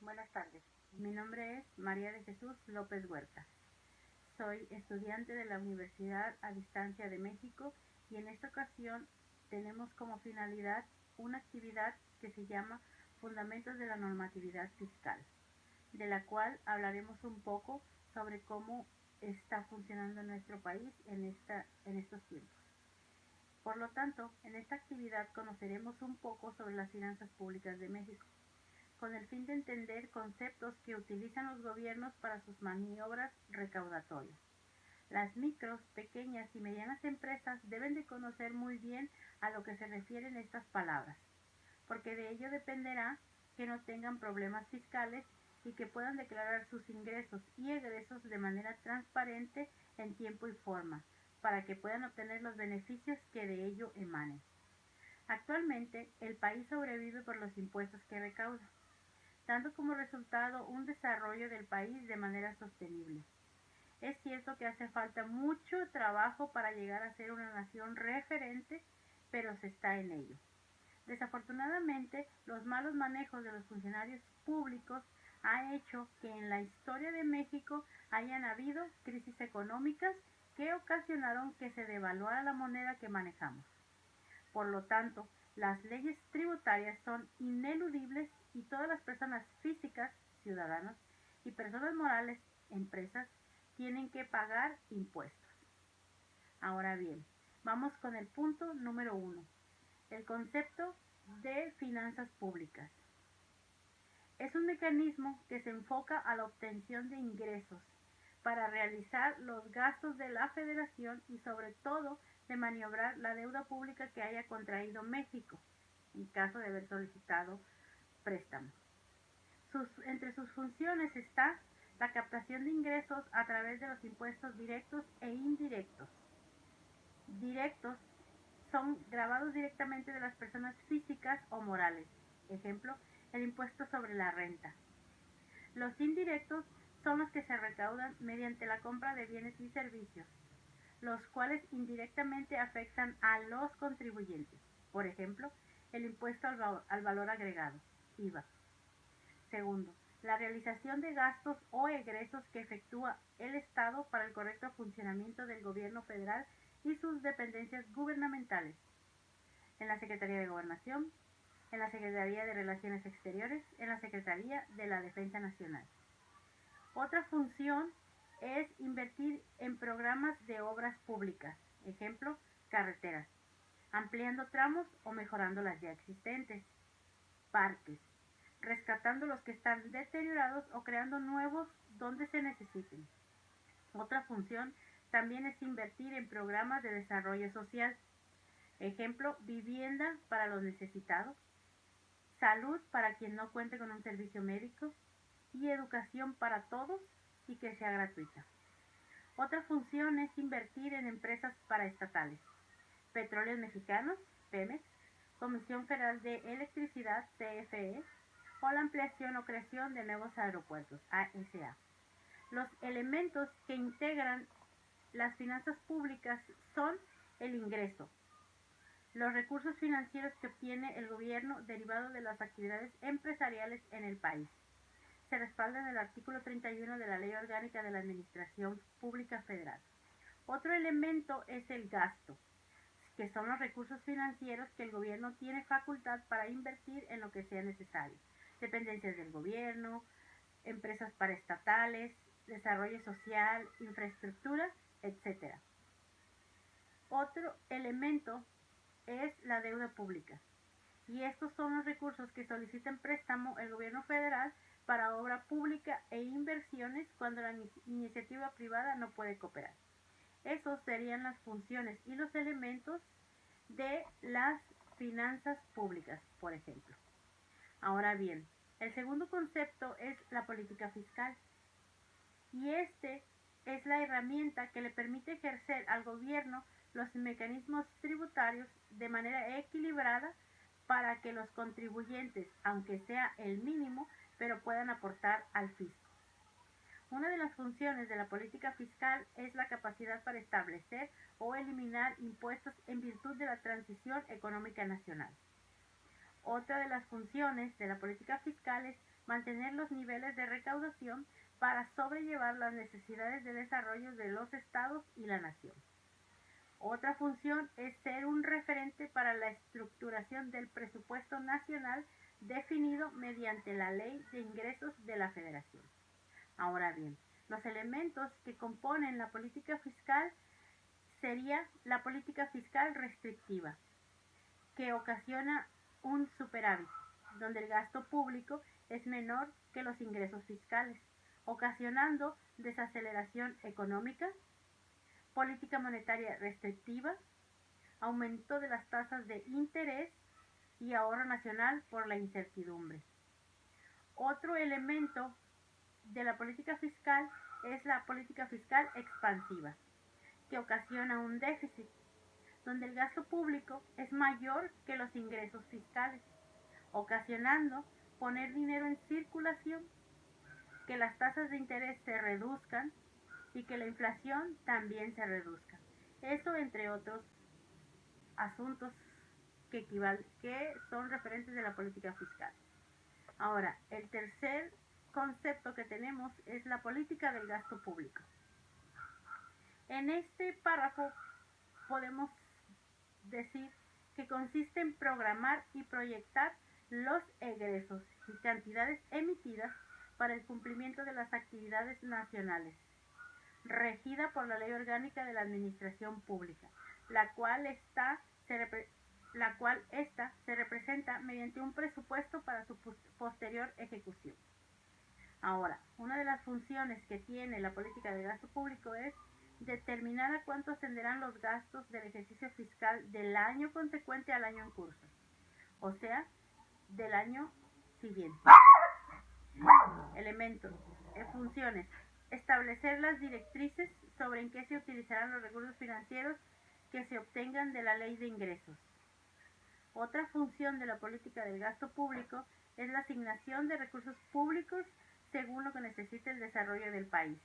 Buenas tardes. Mi nombre es María de Jesús López Huerta. Soy estudiante de la Universidad a Distancia de México y en esta ocasión tenemos como finalidad una actividad que se llama Fundamentos de la Normatividad Fiscal, de la cual hablaremos un poco sobre cómo está funcionando nuestro país en estos tiempos. Por lo tanto, en esta actividad conoceremos un poco sobre las finanzas públicas de México, con el fin de entender conceptos que utilizan los gobiernos para sus maniobras recaudatorias. Las micros, pequeñas y medianas empresas deben de conocer muy bien a lo que se refieren estas palabras, porque de ello dependerá que no tengan problemas fiscales y que puedan declarar sus ingresos y egresos de manera transparente en tiempo y forma, para que puedan obtener los beneficios que de ello emanen. Actualmente, el país sobrevive por los impuestos que recauda, dando como resultado un desarrollo del país de manera sostenible. Es cierto que hace falta mucho trabajo para llegar a ser una nación referente, pero se está en ello. Desafortunadamente, los malos manejos de los funcionarios públicos ha hecho que en la historia de México hayan habido crisis económicas que ocasionaron que se devaluara la moneda que manejamos. Por lo tanto, las leyes tributarias son ineludibles y todas las personas físicas, ciudadanos, y personas morales, empresas, tienen que pagar impuestos. Ahora bien, vamos con el punto número 1, el concepto de finanzas públicas. Es un mecanismo que se enfoca a la obtención de ingresos para realizar los gastos de la Federación y sobre todo de maniobrar la deuda pública que haya contraído México en caso de haber solicitado préstamos. Entre sus funciones está la captación de ingresos a través de los impuestos directos e indirectos. Directos son grabados directamente de las personas físicas o morales. Ejemplo, el impuesto sobre la renta. Los indirectos son los que se recaudan mediante la compra de bienes y servicios, los cuales indirectamente afectan a los contribuyentes. Por ejemplo, el impuesto al valor agregado, IVA. Segundo, la realización de gastos o egresos que efectúa el Estado para el correcto funcionamiento del gobierno federal y sus dependencias gubernamentales. En la Secretaría de Gobernación, en la Secretaría de Relaciones Exteriores, en la Secretaría de la Defensa Nacional. Otra función es invertir en programas de obras públicas, ejemplo, carreteras, ampliando tramos o mejorando las ya existentes, parques, rescatando los que están deteriorados o creando nuevos donde se necesiten. Otra función también es invertir en programas de desarrollo social, ejemplo, vivienda para los necesitados, salud para quien no cuente con un servicio médico y educación para todos y que sea gratuita. Otra función es invertir en empresas paraestatales, Petróleos Mexicanos, Pemex, Comisión Federal de Electricidad, CFE, o la ampliación o creación de nuevos aeropuertos, ASA. Los elementos que integran las finanzas públicas son el ingreso, los recursos financieros que obtiene el gobierno derivado de las actividades empresariales en el país. Se respalda en el artículo 31 de la Ley Orgánica de la Administración Pública Federal. Otro elemento es el gasto, que son los recursos financieros que el gobierno tiene facultad para invertir en lo que sea necesario. Dependencias del gobierno, empresas paraestatales, desarrollo social, infraestructura, etc. Otro elemento es la deuda pública. Y estos son los recursos que solicita en préstamo el gobierno federal para obra pública e inversiones cuando la iniciativa privada no puede cooperar. Esos serían las funciones y los elementos de las finanzas públicas, por ejemplo. Ahora bien, el segundo concepto es la política fiscal. Y este es la herramienta que le permite ejercer al gobierno los mecanismos tributarios de manera equilibrada para que los contribuyentes, aunque sea el mínimo, pero puedan aportar al fisco. Una de las funciones de la política fiscal es la capacidad para establecer o eliminar impuestos en virtud de la transición económica nacional. Otra de las funciones de la política fiscal es mantener los niveles de recaudación para sobrellevar las necesidades de desarrollo de los estados y la nación. Otra función es ser un referente para la estructuración del presupuesto nacional definido mediante la Ley de Ingresos de la Federación. Ahora bien, los elementos que componen la política fiscal sería la política fiscal restrictiva, que ocasiona un superávit, donde el gasto público es menor que los ingresos fiscales, ocasionando desaceleración económica, política monetaria restrictiva, aumento de las tasas de interés y ahorro nacional por la incertidumbre. Otro elemento de la política fiscal es la política fiscal expansiva, que ocasiona un déficit, donde el gasto público es mayor que los ingresos fiscales, ocasionando poner dinero en circulación, que las tasas de interés se reduzcan y que la inflación también se reduzca. Eso entre otros asuntos que son referentes de la política fiscal. Ahora, el tercer concepto que tenemos es la política del gasto público. En este párrafo podemos decir que consiste en programar y proyectar los egresos y cantidades emitidas para el cumplimiento de las actividades nacionales, regida por la Ley Orgánica de la Administración Pública, la cual se representa mediante un presupuesto para su posterior ejecución. Ahora, una de las funciones que tiene la política de gasto público es determinar a cuánto ascenderán los gastos del ejercicio fiscal del año consecuente al año en curso, o sea, del año siguiente. Elementos, funciones, establecer las directrices sobre en qué se utilizarán los recursos financieros que se obtengan de la ley de ingresos. Otra función de la política del gasto público es la asignación de recursos públicos según lo que necesite el desarrollo del país.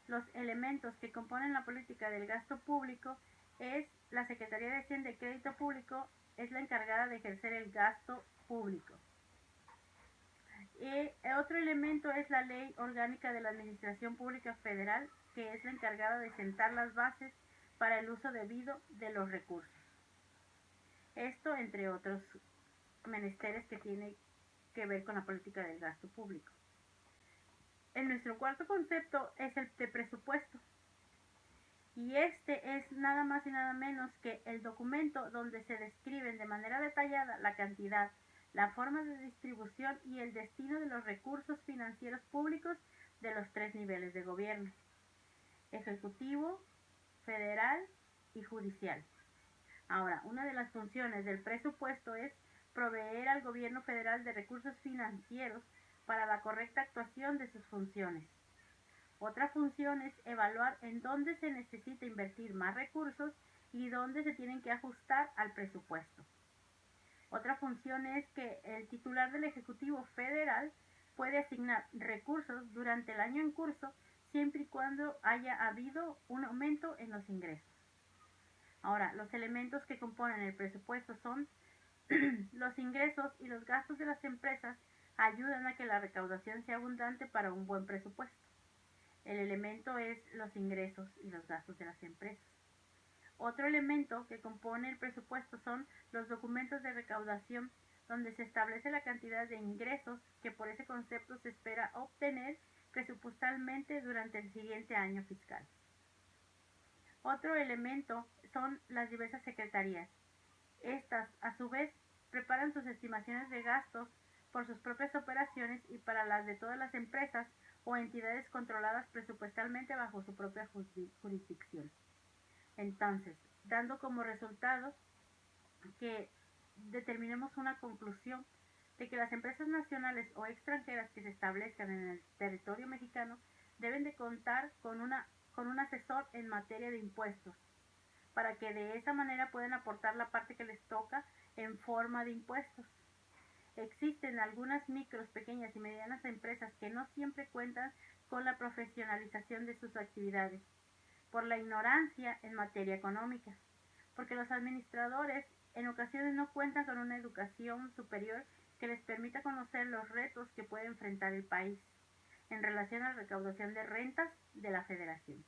Los elementos que componen la política del gasto público es la Secretaría de Hacienda y Crédito Público, es la encargada de ejercer el gasto público. Otro elemento es la Ley Orgánica de la Administración Pública Federal, que es la encargada de sentar las bases para el uso debido de los recursos. Esto entre otros menesteres que tiene que ver con la política del gasto público. En nuestro cuarto concepto es el de presupuesto. Y este es nada más y nada menos que el documento donde se describen de manera detallada la cantidad, la forma de distribución y el destino de los recursos financieros públicos de los tres niveles de gobierno: ejecutivo, federal y judicial. Ahora, una de las funciones del presupuesto es proveer al gobierno federal de recursos financieros para la correcta actuación de sus funciones. Otra función es evaluar en dónde se necesita invertir más recursos y dónde se tienen que ajustar al presupuesto. Otra función es que el titular del Ejecutivo Federal puede asignar recursos durante el año en curso siempre y cuando haya habido un aumento en los ingresos. Ahora, los elementos que componen el presupuesto son los ingresos y los gastos de las empresas ayudan a que la recaudación sea abundante para un buen presupuesto. El elemento es los ingresos y los gastos de las empresas. Otro elemento que compone el presupuesto son los documentos de recaudación, donde se establece la cantidad de ingresos que por ese concepto se espera obtener presupuestalmente durante el siguiente año fiscal. Otro elemento son las diversas secretarías. Estas, a su vez, preparan sus estimaciones de gastos por sus propias operaciones y para las de todas las empresas o entidades controladas presupuestalmente bajo su propia jurisdicción. Entonces, dando como resultado que determinemos una conclusión de que las empresas nacionales o extranjeras que se establezcan en el territorio mexicano deben de contar con un asesor en materia de impuestos, para que de esa manera puedan aportar la parte que les toca en forma de impuestos. Existen algunas micros, pequeñas y medianas empresas que no siempre cuentan con la profesionalización de sus actividades, por la ignorancia en materia económica, porque los administradores en ocasiones no cuentan con una educación superior que les permita conocer los retos que puede enfrentar el país en relación a la recaudación de rentas de la Federación.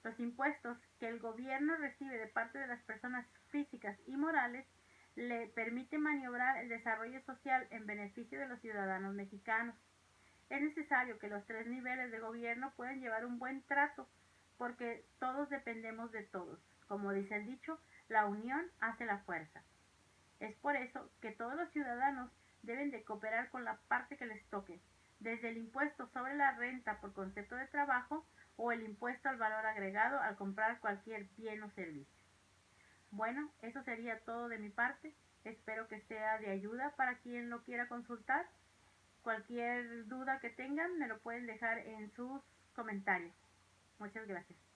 Los impuestos que el gobierno recibe de parte de las personas físicas y morales le permite maniobrar el desarrollo social en beneficio de los ciudadanos mexicanos. Es necesario que los tres niveles de gobierno puedan llevar un buen trato, porque todos dependemos de todos. Como dice el dicho, la unión hace la fuerza. Es por eso que todos los ciudadanos deben de cooperar con la parte que les toque, desde el impuesto sobre la renta por concepto de trabajo o el impuesto al valor agregado al comprar cualquier bien o servicio. Bueno, eso sería todo de mi parte. Espero que sea de ayuda para quien lo quiera consultar. Cualquier duda que tengan me lo pueden dejar en sus comentarios. Muchas gracias.